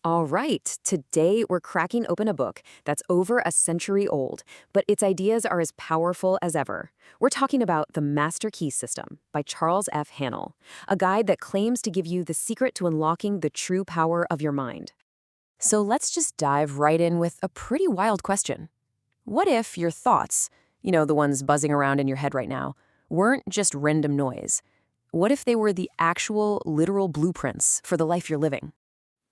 All right, today we're cracking open a book that's over a century old, but its ideas are as powerful as ever. We're talking about The Master Key System by Charles F. Haanel, a guide that claims to give you the secret to unlocking the true power of your mind. So let's just dive right in with a pretty wild question. What if your thoughts, the ones buzzing around in your head right now, weren't just random noise? What if they were the actual, literal blueprints for the life you're living?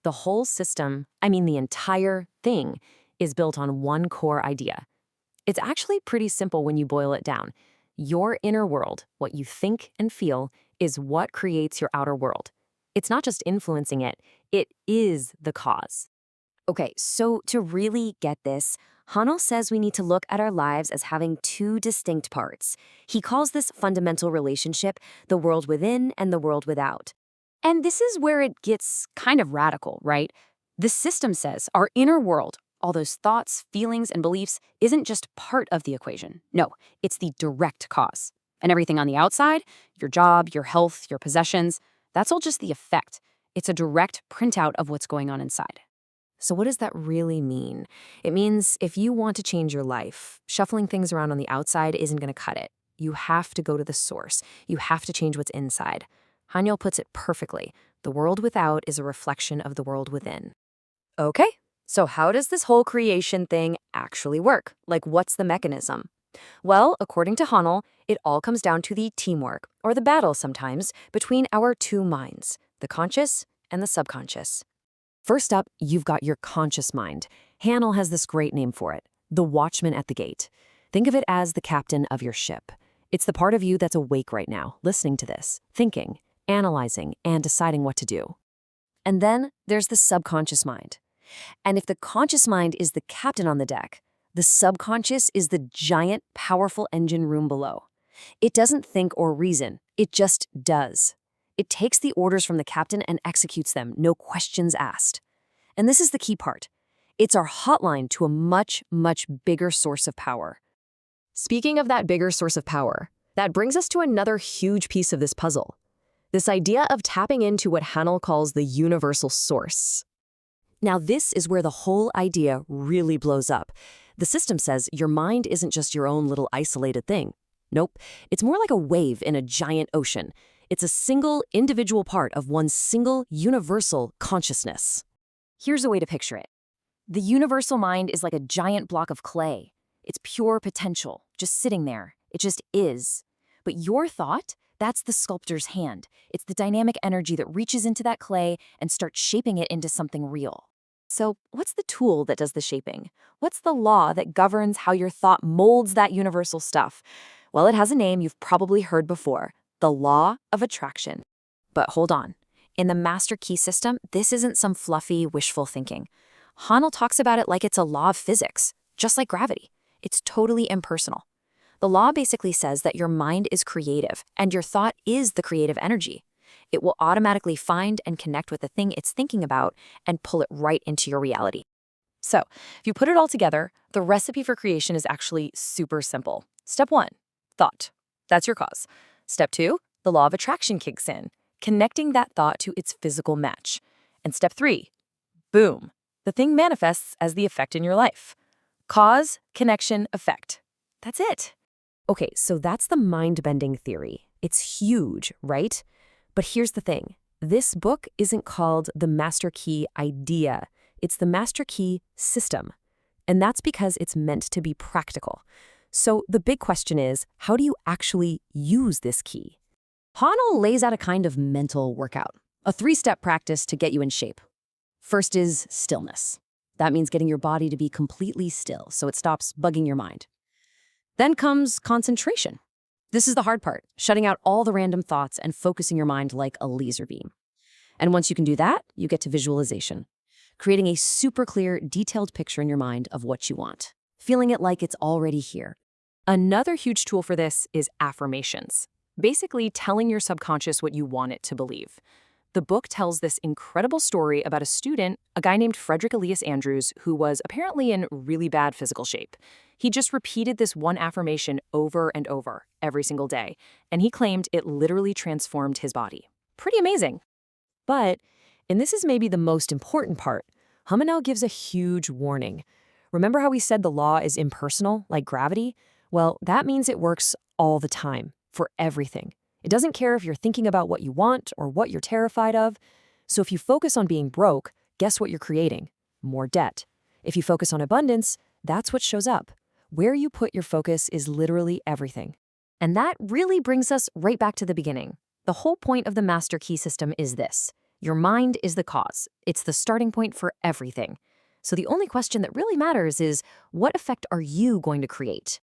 The whole system, the entire thing, is built on one core idea. It's actually pretty simple when you boil it down. Your inner world, what you think and feel, is what creates your outer world. It's not just influencing it, it is the cause. Okay, so to really get this, Haanel says we need to look at our lives as having two distinct parts. He calls this fundamental relationship the world within and the world without. And this is where it gets kind of radical, right? The system says our inner world, all those thoughts, feelings, and beliefs, isn't just part of the equation. No, it's the direct cause. And everything on the outside, your job, your health, your possessions, that's all just the effect. It's a direct printout of what's going on inside. So what does that really mean? It means if you want to change your life, shuffling things around on the outside isn't going to cut it. You have to go to the source. You have to change what's inside. Haanel puts it perfectly. The world without is a reflection of the world within. Okay, so how does this whole creation thing actually work? Like, what's the mechanism? Well, according to Haanel, it all comes down to the teamwork, or the battle sometimes, between our two minds, the conscious and the subconscious. First up, you've got your conscious mind. Haanel has this great name for it, the Watchman at the gate. Think of it as the captain of your ship. It's the part of you that's awake right now, listening to this, thinking, analyzing, and deciding what to do. And then there's the subconscious mind. And if the conscious mind is the captain on the deck, the subconscious is the giant, powerful engine room below. It doesn't think or reason, it just does. It takes the orders from the captain and executes them, no questions asked. And this is the key part. It's our hotline to a much, much bigger source of power. Speaking of that bigger source of power, that brings us to another huge piece of this puzzle. This idea of tapping into what Haanel calls the universal source. Now, this is where the whole idea really blows up. The system says your mind isn't just your own little isolated thing. Nope, it's more like a wave in a giant ocean. It's a single, individual part of one single, universal consciousness. Here's a way to picture it. The universal mind is like a giant block of clay. It's pure potential, just sitting there. It just is. But your thought, that's the sculptor's hand. It's the dynamic energy that reaches into that clay and starts shaping it into something real. So what's the tool that does the shaping? What's the law that governs how your thought molds that universal stuff? Well, it has a name you've probably heard before, the law of attraction. But hold on. In the Master Key System, this isn't some fluffy, wishful thinking. Haanel talks about it like it's a law of physics, just like gravity. It's totally impersonal. The law basically says that your mind is creative, and your thought is the creative energy. It will automatically find and connect with the thing it's thinking about and pull it right into your reality. So, if you put it all together, the recipe for creation is actually super simple. Step 1, thought. That's your cause. Step 2, the law of attraction kicks in, connecting that thought to its physical match. And step 3, boom, the thing manifests as the effect in your life. Cause, connection, effect. That's it. Okay, so that's the mind-bending theory. It's huge, right? But here's the thing. This book isn't called the Master Key Idea. It's the Master Key System. And that's because it's meant to be practical. So the big question is, how do you actually use this key? Haanel lays out a kind of mental workout, a 3-step practice to get you in shape. First is stillness. That means getting your body to be completely still so it stops bugging your mind. Then comes concentration. This is the hard part, shutting out all the random thoughts and focusing your mind like a laser beam. And once you can do that, you get to visualization, creating a super clear, detailed picture in your mind of what you want, feeling it like it's already here. Another huge tool for this is affirmations, basically telling your subconscious what you want it to believe. The book tells this incredible story about a student, a guy named Frederick Elias Andrews, who was apparently in really bad physical shape. He just repeated this one affirmation over and over, every single day, and he claimed it literally transformed his body. Pretty amazing. But, and this is maybe the most important part, Haanel gives a huge warning. Remember how we said the law is impersonal, like gravity? Well, that means it works all the time, for everything. It doesn't care if you're thinking about what you want or what you're terrified of. So if you focus on being broke, guess what you're creating? More debt. If you focus on abundance, that's what shows up. Where you put your focus is literally everything. And that really brings us right back to the beginning. The whole point of the master key system is this. Your mind is the cause. It's the starting point for everything. So the only question that really matters is, what effect are you going to create?